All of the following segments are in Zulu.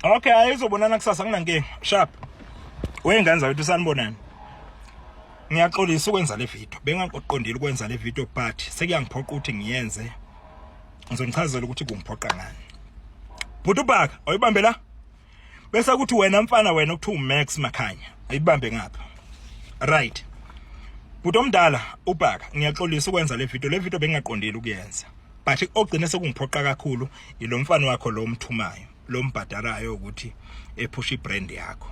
Okay, ayizobonana kusasa nginankinga. Sharp. Wengane wethu sanibonani. Ngiyaxolisa ukwenza le video. Bengakuqondile ukwenza le video but sekuyangiphoqa ukuthi ngiyenze. Ngizonichazela ukuthi kungiphoqa ngani. uBhaka, awuyibambe la. Bese ukuthi wena mfana wena ukuthi uMax Makhanya. Ayibambe ngapha. Right. Omdala uBhaka, ngiyaxolisa ukwenza le video. Le video bengaqondile ukuyenza. But ogcina sekungiphoqa kakhulu yilo mfana wakho lo mthumayo. Lo mbhadarayo ukuthi ephusha ibrand yakho.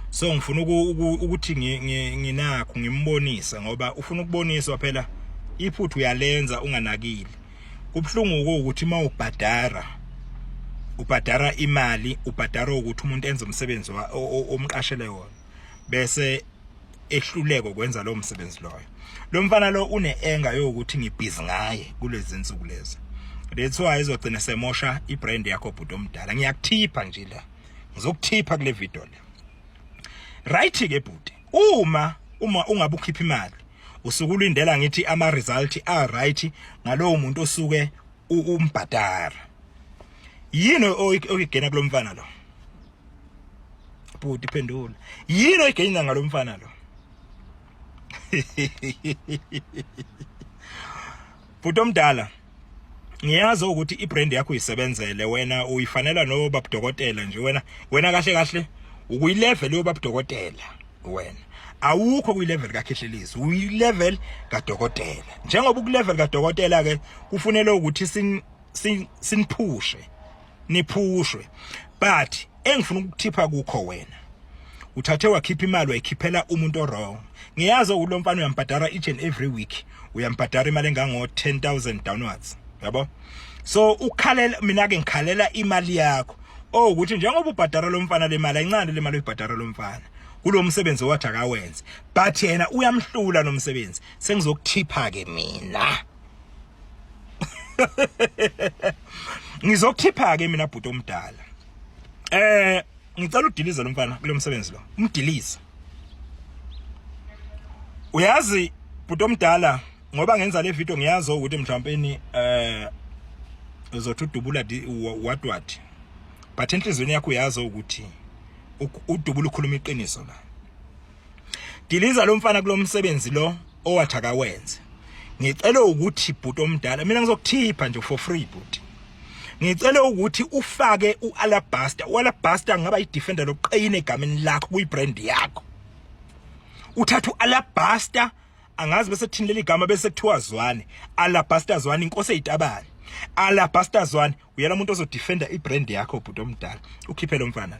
So ngifuna ukuthi nginakho ngimbonisa ngoba ufuna ukuboniswa phela iphuthu uyalenza unganakile. Kubhlungu ukuthi ubhadara imali, ubhadara ukuthi umuntu enze umsebenzi omqashele wona bese ehluleko kwenza lo msebenzi loyo. Lo mfana lo une-enga yokuthi ngibhizi ngaye kulezi insuku lezi. That's why izogcina semosha ibrand yakho bhuti omdala. Ngiyakuthipha nje la. Ngizokuthipha kule video le. Right ke bhuti. Uma ungabe ukhipha imali, usuke ulindela ngithi ama result right ngalowo muntu osuke umbhadara. Yini oyigena kulomfana lo? Bhuti phendula. Yini oyigena ngalomfana lo? Bhuti omdala. Ngiyazi ukuthi ibrand yakho isebenzele wena uyifanela no babudokotela nje wena kahle ukuyilevel yo babudokotela wena awukho kuyilevel kakhehlelisi uyilevel kadokotela njengoba ukulevel kadokotela ke kufanele ukuthi niphushwe but engifuna ukuthipha kukho wena uthathe wakhipha imali wayikhiphela umuntu wrong. Ngiyazi ulo mfana uyambhadara each and every week uyambhadara imali engango 10,000 downwards. Yabo? So ukhalela mina ke ngikhalela imali yakho. Ukuthi njengoba ubhadara lo mfana le mali ayincane le mali uyibhadara lo mfana. Kulo msebenzi wathi akawenze. But yena uyamhlula nomsebenzi. Sengizokuthipha ke mina. Ngizokuthipha ke mina bhuti omdala. Ngicela udilize lo mfana kulo msebenzi lo. Umdilize. Uyazi bhuti omdala ngoba ngenza le video ngiyazi ukuthi mhlawumbe uzothi uDubula what but enhlizweni yakho uyazi ukuthi uDubula ukhuluma iqiniso la. Diliza lo mfana kulo msebenzi lo owathi akawenze. Ngicela ukuthi bhuti omdala mina ngizokuthipha nje for free bhuti. Ngicela ukuthi ufake uAlabasta ngaba idefender loqine egameni lakho kuyibrand yakho. Uthatha uAlabasta angazi bese thini leli gama bese kuthiwa Zwane. Alabasta Zwane inkosi eyitabani. Alabasta Zwane uyena umuntu ozodefender ibrand yakho bhuti omdala. Ukhiphe lo mfana.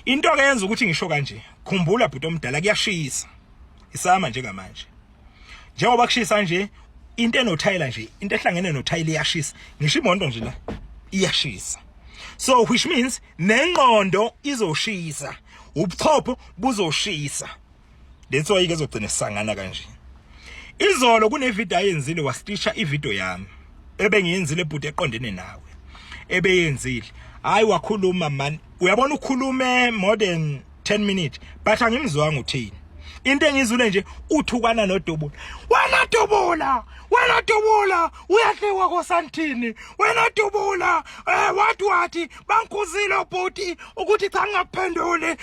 Into ke yenza ukuthi ngisho kanje. Khumbula bhuti omdala kuyashisa. Isama njengamanje. Njengoba kushisa nje into enothayila nje into ehlangene nothayila iyashisa. Ngisho imondo nje la iyashisa. So which means nengqondo izoshisa. Ubuchopho buzoshisa. Letho ayike ezogcina sangana kanje. Izolo kune video ayenzile wastisha ivideo yami. Ebengiyenzile bhuti eqondene nawe. Ebeyenzile. Hayi wakhuluma man. Uyabona ukhulume more than 10 minutes but angimzwanga uthini. Into engizule nje uthukana noDubula. Wena Dubula uyahlewa koSantini. Wena Dubula wathi bangikhuzile bhuti ukuthi cha ngaphendule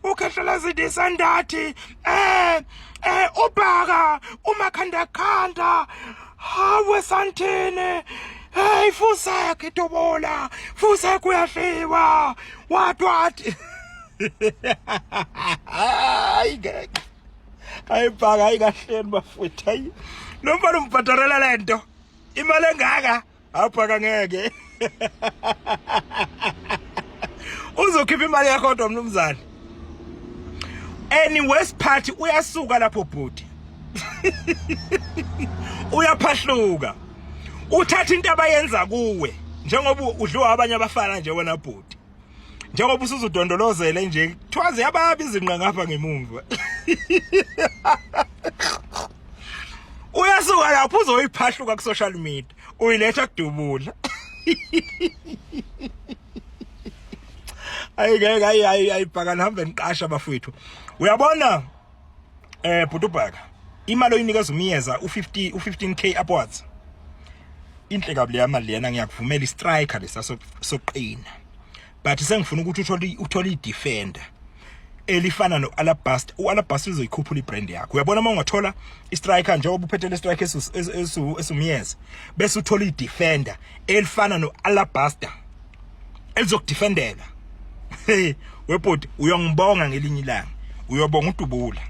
ukhehlelezi disandathi uBhaka umakhanda hawe Santini. Hey fuseke Dubula fuseke uyahlewa wathi Bhaka ayikahleni bafethu hayi lo mfana umbhadarela lento imali engaka Bhaka ngeke uzokhipha imali yakho kodwa mnumzane any west party uyasuka lapho bhuti uyaphahluka uthatha into abayenza kuwe njengoba udliwa abanye abafana nje wena bhuti njengoba usuzudondolozele nje kuthiwaze yababi izinqa ngapha ngemumva uyasuka lapho uzoyiphahluka ku social media uyiletha kuDubula ayibhaka nihambe niqasha bafowethu uyabona bhuti uBhaka imali oyinikeza umiyeza u15k upwards inhle kabi yama lena ngiyakuvumela istriker lesa soqina but sengifuna ukuthi uthole idefender elifana noAlabasta. uAlabasta uzoyikhuphula ibrand yakho. Uyabona uma ungathola istriker njengoba uphethe le striker esumyeza bese uthola idefender elifana noAlabasta elizokudefendela. Hey webhodi uyongibonga ngelinye ilanga, uyobonga uDubula,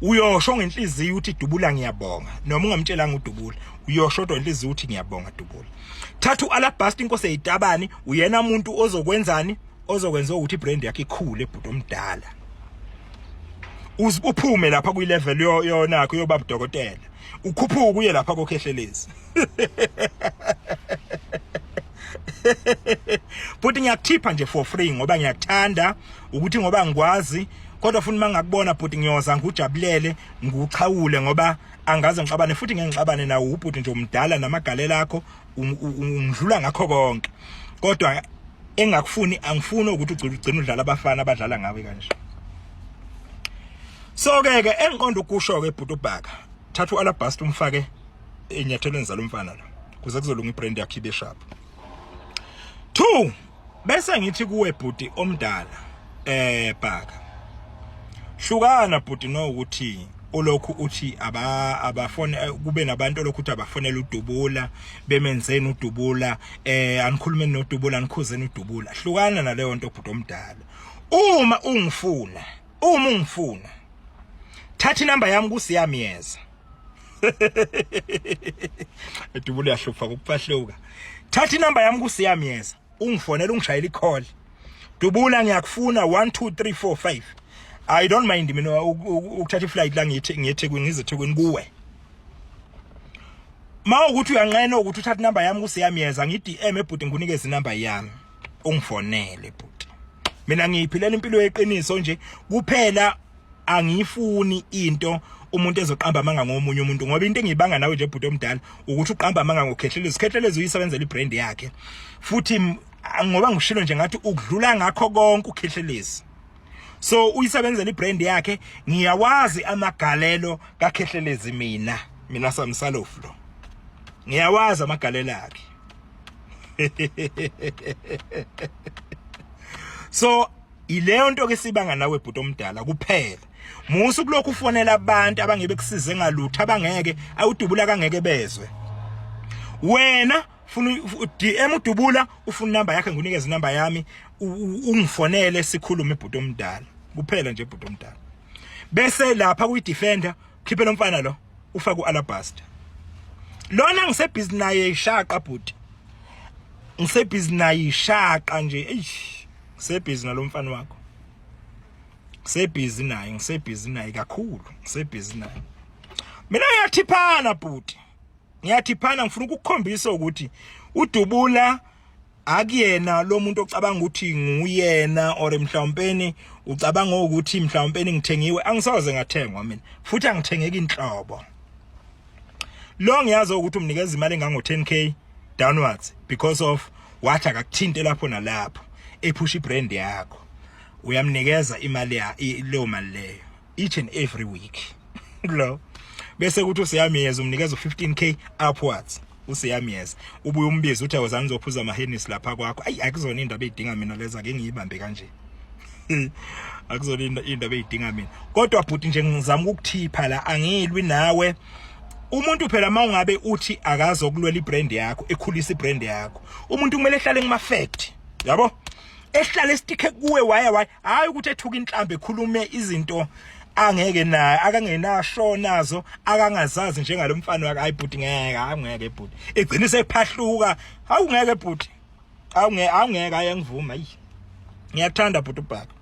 uyosho ngenhliziyo uthi Dubula ngiyabonga. Noma ungamtshelanga uDubula uyosho ngenhliziyo uthi ngiyabonga Dubula. Thatha uAlabasta inkosi eyitabani, uyena umuntu ozokwenzani, ozokwenza ukuthi ibrand yakhe ikhule ebhuti omdala. Uphume lapha ku level yonakho yobaba udokotela. Ukhuphuka kuye lapha kokhehlelezi. Futhi ngiyakuthipha nje for free ngoba ngiyakuthanda ukuthi ngoba ngikwazi, kodwa futhi mangakubona futhi ngiyoza ngujabulele ngikuxhawule ngoba angaze ngixabane futhi ngengixabane nawo ubhuti nje umdala namagalela akho ungidlula ngakho konke. Kodwa engakufuni angifuni ukuthi ugcina udlala abafana abadlala ngawe kanje. So ke engiqonda ukusho ke ibhuti uBhaka, thatha uAlabasta umfake enyathelweni zalomfana lo kuze kuzolunga ibrand yakhe ibe sharp. 2 bese ngithi kuwe bhuti omdala Bhaka, hlukana bhuti no ukuthi olokhu uthi abafone kube nabantu olokhu uthi abafonela uDubula bemenzeni uDubula anikhulumeni noDubula anikhuzeni uDubula. Hlukana naleyo nto bhuti omdala. Uma ungifuna thatha inamba yami kusiyamiyeza. uDubula yahlupha ukupahluka. Thatha inamba yami kusiyamiyeza, ungifonela ungishayela icall. Dubula ngiyakufuna 1 2 3 4 5. I don't mind mina ukuthatha iflight la ngiyeThekwini ngizeThekwini kuwe. Mawukuthi uyanqena ukuthi uthatha inamba yami kusiyamiyeza, ngi-DM ebhuti nginikeze inamba yami ungifonele bhuti. Mina ngiyiphilela impilo yeqiniso nje kuphela, angifuni into umuntu ezoqamba amanga ngomunye umuntu ngoba into engibanga nawe nje bhuti omdala ukuthi uqamba amanga ngokhehlelezi. Ukhehlelezi uyisebenzela ibrand yakhe futhi ngoba ngishilo nje ngathi ukudlula ngakho konke ukhehlelezi. So uyisebenzela ibrand yakhe, ngiyawazi amagalelo kakhehlelezi mina samsalofu lo. Ngiyawazi amagalelo akhe. So ileyo nto ke sibanga nawe bhuti omdala kuphela. Musu kulokhu ufonela abantu abangebe kusize ngalutho abangeke awuDubula kangeke bezwe. Wena funa DM uDubula ufuna inamba yakhe ngunikeze inamba yami ungifonele sikhulume bhuti omdala. Kuphela nje bhuti omdala. Bese lapha kuyidefender khiphela umfana lo ufaka uAlabasta. Lona ngisebhizi naye ishaqa bhuti. Ngisebhizi naye ishaqa nje. Ngisebhizi nalomfana wakho. Ngisebhizi naye kakhulu. Ngisebhizi naye. Mina ngiyathiphana bhuti. Ngiyathiphana ngifuna ukukukhombisa ukuthi uDubula akuyena lo muntu ocabanga ukuthi nguyena or mhlawumpeni ucabanga ukuthi mhlawumpeni ngithengiwe. Angisoze ngathengwa mina futhi angithengeki inhlobo. Lo ngiyazi ukuthi umnikeza imali engango 10k downwards because of wathi akakuthinte lapho nalapho ephusha ibrand yakho. Uyamnikeza imali leyo mali leyo each and every week. Lo bese ukuthi usiyamiyeza umnikeza 15k upwards. Usiyamiyeza ubuye umbize uthi awuzani uzophuza amahenisi lapha kwakho. Akuzona indaba edinga mina leza ke ngiyibambe kanje. Akuzona indaba edinga mina. Kodwa bhuti nje ngizama ukukuthipha la, angilwi nawe. Umuntu phela mawungabe uthi akazokulwela ibrand yakho, ekhulisa ibrand yakho, umuntu kumele ehlale ngama fact, yabo? Ehlale esitike kuwe waya hayi ukuthi ethuka inhlambe ekhulume izinto angeke naye akangenasho nazo akangazazi njengalomfana wakhe. Hayi bhuti ngeke bhuti egcina sephahluka. Hawu ngeke bhuti, awungeke ayangivuma. Hayi ngiyathanda bhuti uBhaka.